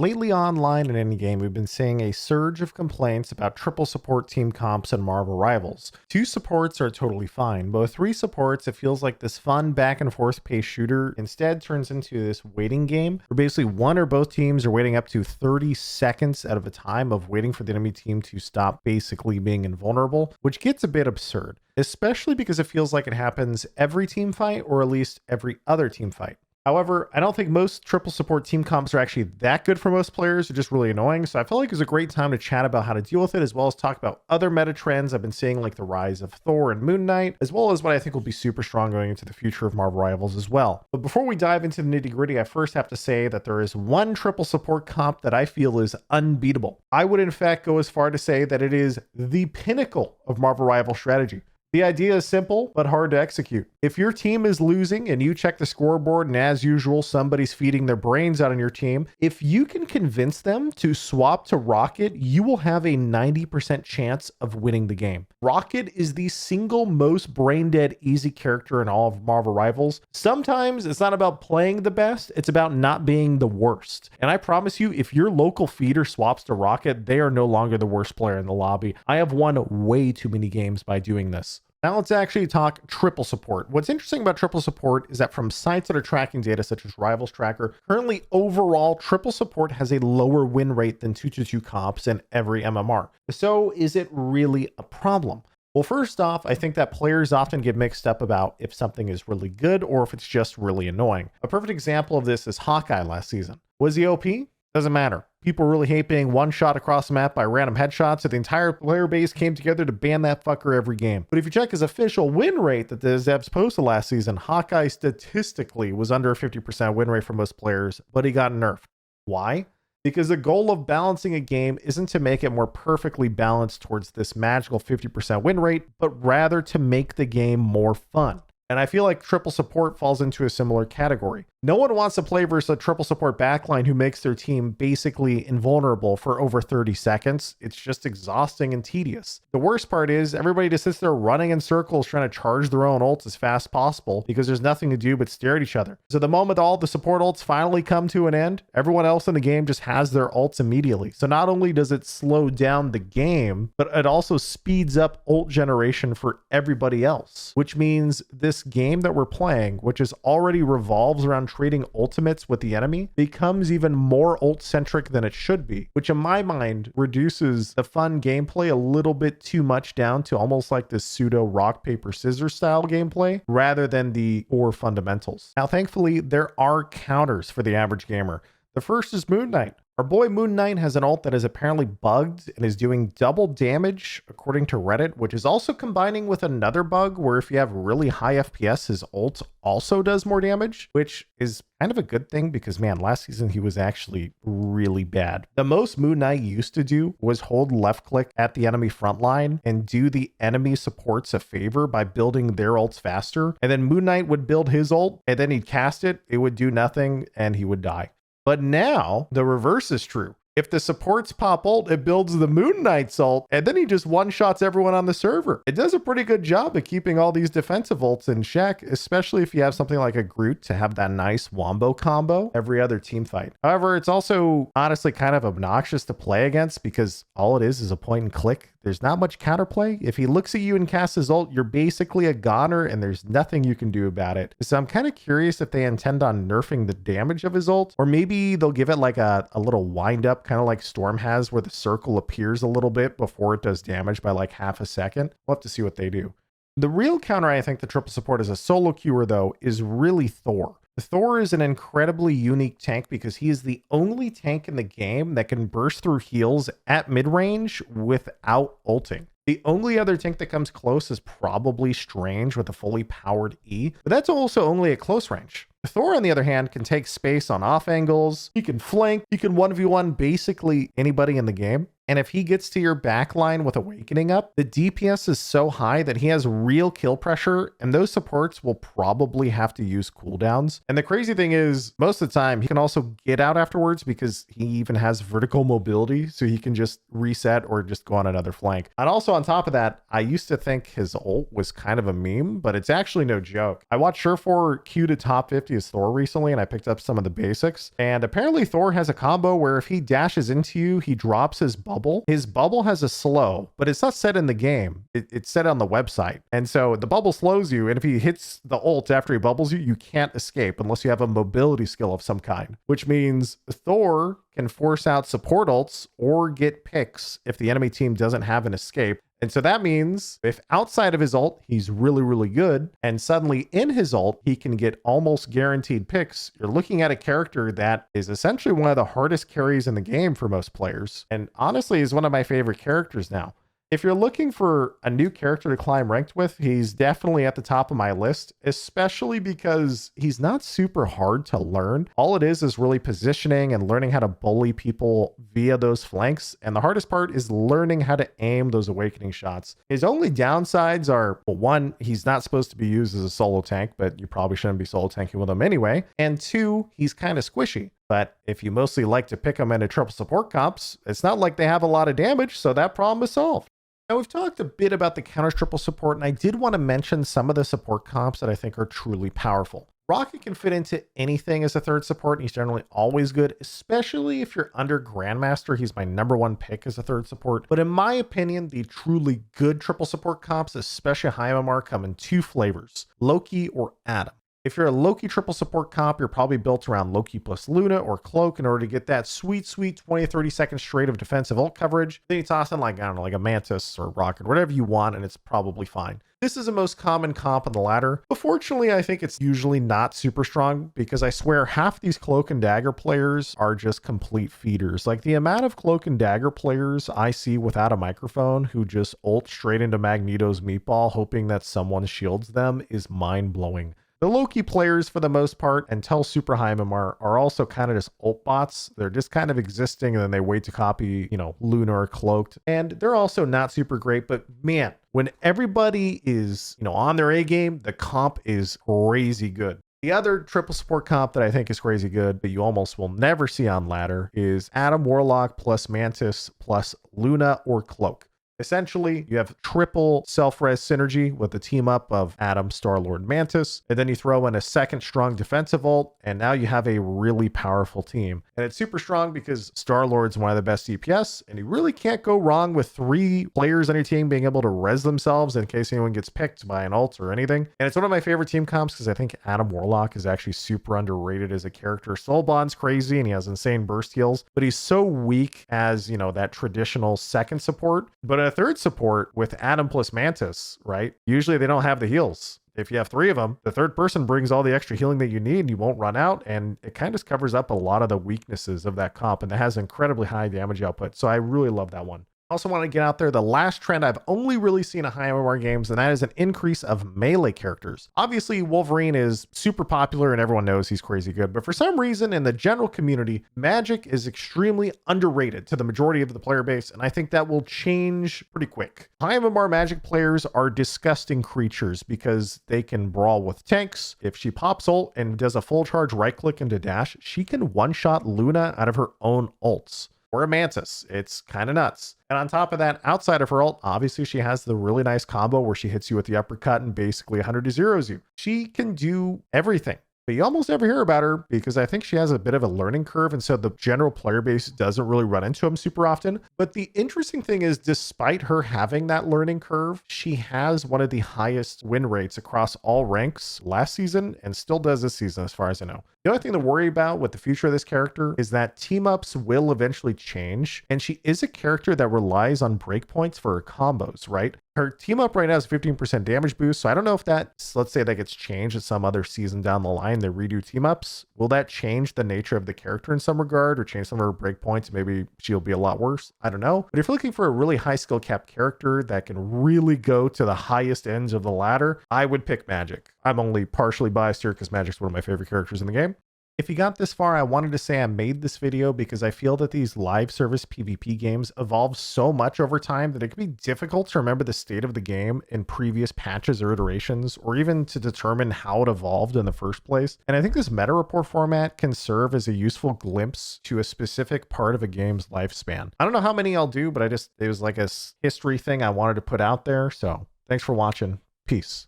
Lately online and in-game, we've been seeing a surge of complaints about triple support team comps and Marvel Rivals. 2 supports are totally fine, but with 3 supports, it feels like this fun back and forth pace shooter instead turns into this waiting game where basically one or both teams are waiting up to 30 seconds out of a time of waiting for the enemy team to stop basically being invulnerable, which gets a bit absurd, especially because it feels like it happens every team fight or at least every other team fight. However, I don't think most triple support team comps are actually that good for most players. They're just really annoying. So I felt like it was a great time to chat about how to deal with it, as well as talk about other meta trends I've been seeing, like the rise of Thor and Moon Knight, as well as what I think will be super strong going into the future of Marvel Rivals as well. But before we dive into the nitty gritty, I first have to say that there is one triple support comp that I feel is unbeatable. I would in fact go as far to say that it is the pinnacle of Marvel Rival strategy. The idea is simple, but hard to execute. If your team is losing and you check the scoreboard and as usual, somebody's feeding their brains out on your team, if you can convince them to swap to Rocket, you will have a 90% chance of winning the game. Rocket is the single most brain dead easy character in all of Marvel Rivals. Sometimes it's not about playing the best, it's about not being the worst. And I promise you, if your local feeder swaps to Rocket, they are no longer the worst player in the lobby. I have won way too many games by doing this. Now let's actually talk triple support. What's interesting about triple support is that from sites that are tracking data such as Rivals Tracker, currently overall triple support has a lower win rate than 2-2 comps in every MMR. So is it really a problem? Well, first off, I think that players often get mixed up about if something is really good or if it's just really annoying. A perfect example of this is Hawkeye last season. Was he OP? Doesn't matter. People really hate being one shot across the map by random headshots, so the entire player base came together to ban that fucker every game. But if you check his official win rate that the Zebs posted last season, Hawkeye statistically was under a 50% win rate for most players, but he got nerfed. Why? Because the goal of balancing a game isn't to make it more perfectly balanced towards this magical 50% win rate, but rather to make the game more fun. And I feel like triple support falls into a similar category. No one wants to play versus a triple support backline who makes their team basically invulnerable for over 30 seconds. It's just exhausting and tedious. The worst part is everybody just sits there running in circles trying to charge their own ults as fast as possible because there's nothing to do but stare at each other. So the moment all the support ults finally come to an end, everyone else in the game just has their ults immediately. So not only does it slow down the game, but it also speeds up ult generation for everybody else, which means this game that we're playing, which is already revolves around trading ultimates with the enemy, becomes even more ult-centric than it should be, which in my mind reduces the fun gameplay a little bit too much down to almost like this pseudo rock, paper, scissors style gameplay rather than the core fundamentals. Now, thankfully, there are counters for the average gamer. The first is Moon Knight. Our boy Moon Knight has an ult that is apparently bugged and is doing double damage according to Reddit, which is also combining with another bug where if you have really high FPS, his ult also does more damage, which is kind of a good thing because, man, last season he was actually really bad. The most Moon Knight used to do was hold left click at the enemy front line and do the enemy supports a favor by building their ults faster. And then Moon Knight would build his ult and then he'd cast it, it would do nothing, and he would die. But now the reverse is true. If the supports pop ult, it builds the Moon Knight's ult, and then he just one-shots everyone on the server. It does a pretty good job of keeping all these defensive ults in check, especially if you have something like a Groot to have that nice wombo combo every other team fight. However, it's also honestly kind of obnoxious to play against because all it is a point and click. There's not much counterplay. If he looks at you and casts his ult, you're basically a goner and there's nothing you can do about it. So I'm kind of curious if they intend on nerfing the damage of his ult, or maybe they'll give it like a little wind up, kind of like Storm has, where the circle appears a little bit before it does damage by like half a second. We'll have to see what they do. The real counter I think the triple support as a solo queuer though is really Thor. Thor is an incredibly unique tank because he is the only tank in the game that can burst through heals at mid-range without ulting. The only other tank that comes close is probably Strange with a fully powered E, but that's also only at close range. Thor, on the other hand, can take space on off angles, he can flank, he can 1v1 basically anybody in the game. And if he gets to your backline with Awakening up, the DPS is so high that he has real kill pressure, and those supports will probably have to use cooldowns. And the crazy thing is, most of the time, he can also get out afterwards because he even has vertical mobility, so he can just reset or just go on another flank. And also on top of that, I used to think his ult was kind of a meme, but it's actually no joke. I watched Surefour queue to top 50 50 as Thor recently, and I picked up some of the basics. And apparently Thor has a combo where if he dashes into you, he drops his bubble. His bubble has a slow, but it's not set in the game. It's set on the website. And so the bubble slows you, and if he hits the ult after he bubbles you, you can't escape unless you have a mobility skill of some kind, which means Thor can force out support ults or get picks if the enemy team doesn't have an escape. And so that means if outside of his ult, he's really, really good, and suddenly in his ult, he can get almost guaranteed picks, you're looking at a character that is essentially one of the hardest carries in the game for most players, and honestly is one of my favorite characters now. If you're looking for a new character to climb ranked with, he's definitely at the top of my list, especially because he's not super hard to learn. All it is really positioning and learning how to bully people via those flanks. And the hardest part is learning how to aim those awakening shots. His only downsides are, well, one, he's not supposed to be used as a solo tank, but you probably shouldn't be solo tanking with him anyway. And two, he's kind of squishy. But if you mostly like to pick them into triple support comps, it's not like they have a lot of damage, so that problem is solved. Now, we've talked a bit about the counter triple support, and I did want to mention some of the support comps that I think are truly powerful. Rocket can fit into anything as a third support, and he's generally always good, especially if you're under Grandmaster. He's my #1 pick as a third support. But in my opinion, the truly good triple support comps, especially high MMR, come in two flavors, Loki or Adam. If you're a Loki triple support comp, you're probably built around Loki plus Luna or Cloak in order to get that sweet 20 to 30 seconds straight of defensive ult coverage. Then you toss in like, I don't know, like a Mantis or Rocket, whatever you want, and it's probably fine. This is the most common comp on the ladder. But fortunately, I think it's usually not super strong because I swear half these Cloak and Dagger players are just complete feeders. Like the amount of Cloak and Dagger players I see without a microphone who just ult straight into Magneto's meatball hoping that someone shields them is mind-blowing. The Loki players, for the most part, until super high MMR, are also kind of just ult bots. They're just kind of existing, and then they wait to copy, Luna or Cloaked. And they're also not super great, but man, when everybody is, on their A game, the comp is crazy good. The other triple support comp that I think is crazy good, but you almost will never see on ladder, is Adam Warlock plus Mantis plus Luna or Cloak. Essentially, you have triple self-res synergy with the team up of Adam, Star-Lord, Mantis, and then you throw in a second strong defensive ult, and now you have a really powerful team. And it's super strong because Star-Lord's one of the best DPS, and you really can't go wrong with 3 players on your team being able to res themselves in case anyone gets picked by an ult or anything. And it's one of my favorite team comps because I think Adam Warlock is actually super underrated as a character. Soulbond's crazy, and he has insane burst heals, but he's so weak as, that traditional second support. But a third support with Adam plus Mantis, right? Usually they don't have the heals. If you have 3 of them, the third person brings all the extra healing that you need and you won't run out, and it kind of covers up a lot of the weaknesses of that comp, and it has incredibly high damage output. So I really love that one. Also want to get out there the last trend I've only really seen in high MMR games, and that is an increase of melee characters. Obviously, Wolverine is super popular and everyone knows he's crazy good, but for some reason in the general community, Magic is extremely underrated to the majority of the player base, and I think that will change pretty quick. High MMR Magic players are disgusting creatures because they can brawl with tanks. If she pops ult and does a full charge right click into dash, she can one-shot Luna out of her own ults. Or a Mantis. It's kind of nuts. And on top of that, outside of her ult, obviously she has the really nice combo where she hits you with the uppercut and basically 100 to zeros you. She can do everything. But you almost never hear about her because I think she has a bit of a learning curve, and so the general player base doesn't really run into him super often. But the interesting thing is, despite her having that learning curve, she has one of the highest win rates across all ranks last season and still does this season as far as I know. The only thing to worry about with the future of this character is that team-ups will eventually change, and she is a character that relies on breakpoints for her combos, right? Her team-up right now is 15% damage boost, so I don't know if that's, let's say that gets changed at some other season down the line, they redo team-ups. Will that change the nature of the character in some regard, or change some of her breakpoints? Maybe she'll be a lot worse. I don't know. But if you're looking for a really high skill cap character that can really go to the highest ends of the ladder, I would pick Magic. I'm only partially biased here because Magic's one of my favorite characters in the game. If you got this far, I wanted to say I made this video because I feel that these live service PvP games evolve so much over time that it can be difficult to remember the state of the game in previous patches or iterations, or even to determine how it evolved in the first place. And I think this meta report format can serve as a useful glimpse to a specific part of a game's lifespan. I don't know how many I'll do, but it was like a history thing I wanted to put out there. So thanks for watching. Peace.